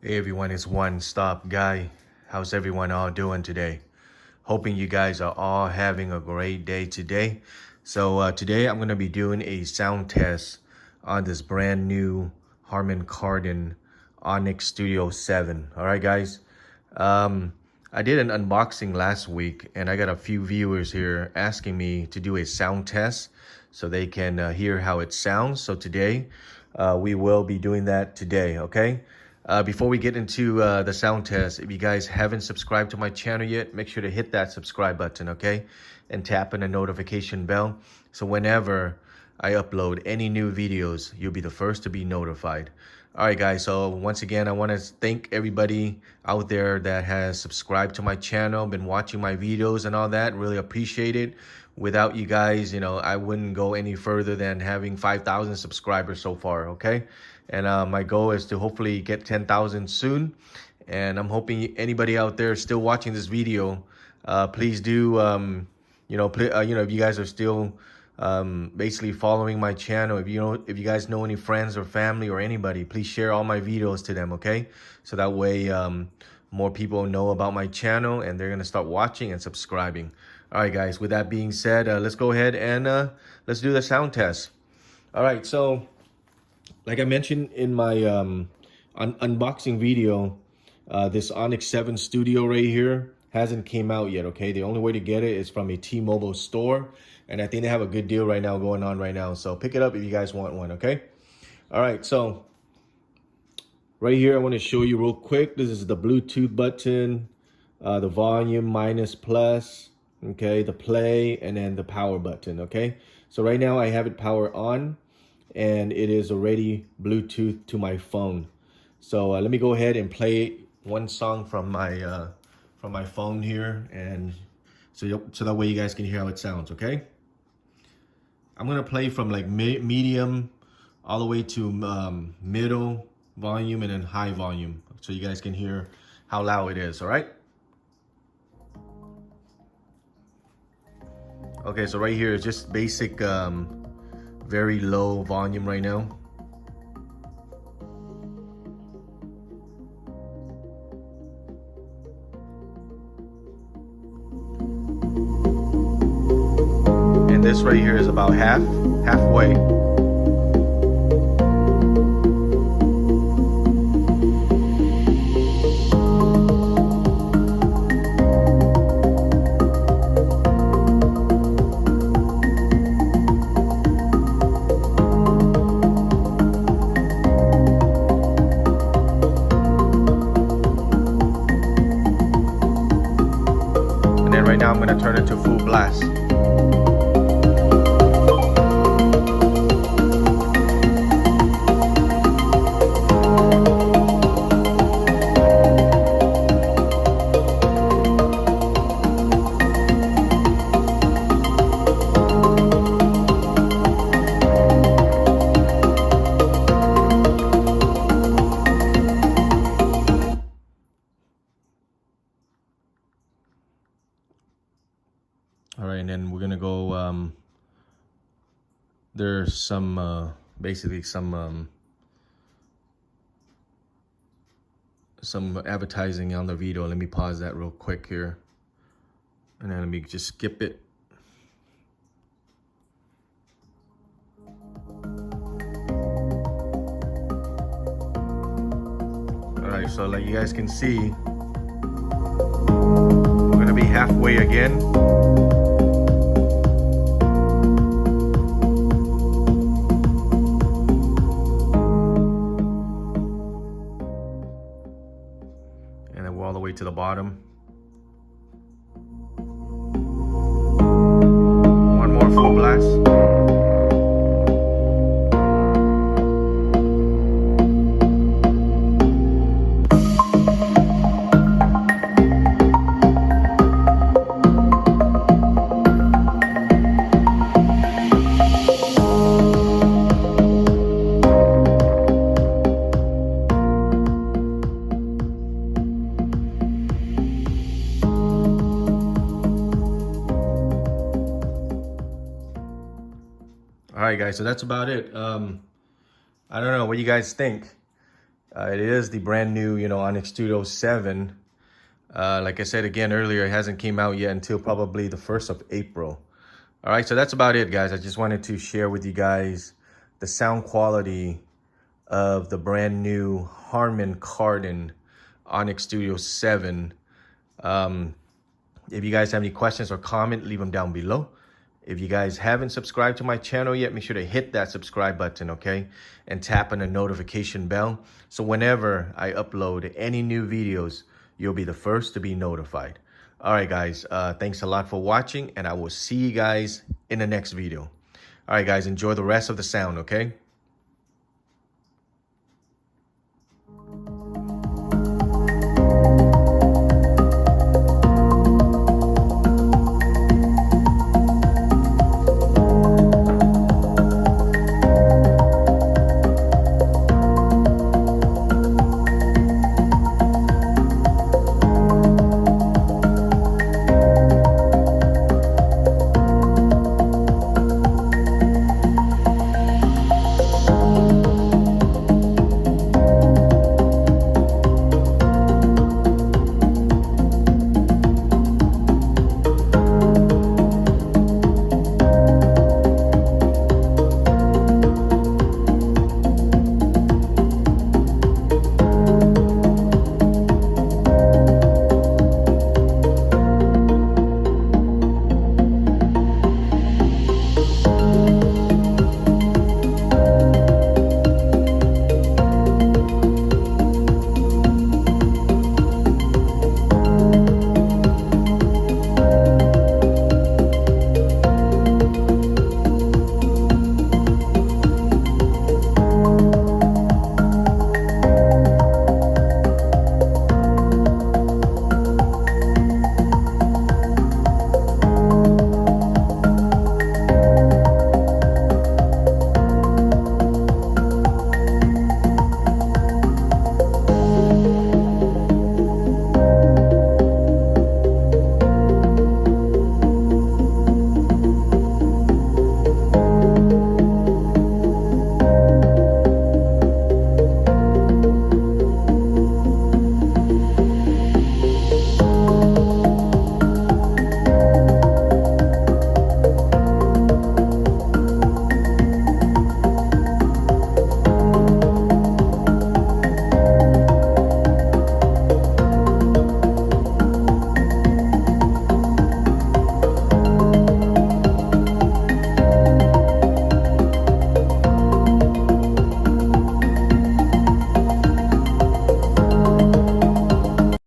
Hey everyone, it's One Stop Guy. How's everyone all doing today? Hoping you guys are all having a great day today. So today I'm going to be doing a sound test on this brand new Harman Kardon ONYX Studio 7. All right, guys. I did an unboxing last week and I got a few viewers here asking me to do a sound test so they can hear how it sounds. So today we will be doing that today, okay? Before we get into the sound test, if you guys haven't subscribed to my channel yet, make sure to hit that subscribe button, okay? And tap on the notification bell. So whenever I upload any new videos, you'll be the first to be notified. All right, guys. So once again, I want to thank everybody out there that has subscribed to my channel, been watching my videos and all that. Really appreciate it. Without you guys, I wouldn't go any further than having 5,000 subscribers so far, okay? And my goal is to hopefully get 10,000 soon. And I'm hoping anybody out there still watching this video, please do, if you guys are still basically following my channel, if you guys know any friends or family or anybody, please share all my videos to them, okay? So that way more people know about my channel and they're gonna start watching and subscribing. All right, guys, with that being said, let's go ahead and let's do the sound test. All right, so like I mentioned in my unboxing video, this ONYX 7 Studio right here hasn't came out yet, okay? The only way to get it is from a T-Mobile store, and I think they have a good deal right now going on right now. So pick it up if you guys want one, okay? All right, so right here I want to show you real quick. This is the Bluetooth button, the volume minus plus, okay, the play, and then the power button, okay? So right now I have it power on, and it is already Bluetooth to my phone. So let me go ahead and play one song from my phone here, and so that way you guys can hear how it sounds, okay? I'm gonna play from like medium all the way to middle volume and then high volume, so you guys can hear how loud it is, all right? Okay, so right here is just basic, very low volume right now. And this right here is about halfway. And then right now I'm gonna turn it to full blast. All right, and then we're gonna go, there's some, basically some advertising on the video. Let me pause that real quick here. And then let me just skip it. All right, so like you guys can see, we're gonna be halfway again. And then we're all the way to the bottom. One more full blast. All right, guys, so that's about it. I don't know what you guys think. It is the brand new, ONYX Studio 7. Like I said again earlier, it hasn't came out yet until probably the 1st of April. All right, so that's about it, guys. I just wanted to share with you guys the sound quality of the brand new Harman Kardon ONYX Studio 7. If you guys have any questions or comment, leave them down below. If you guys haven't subscribed to my channel yet, make sure to hit that subscribe button, okay? And tap on the notification bell. So whenever I upload any new videos, you'll be the first to be notified. All right, guys, thanks a lot for watching, and I will see you guys in the next video. All right, guys, enjoy the rest of the sound, okay?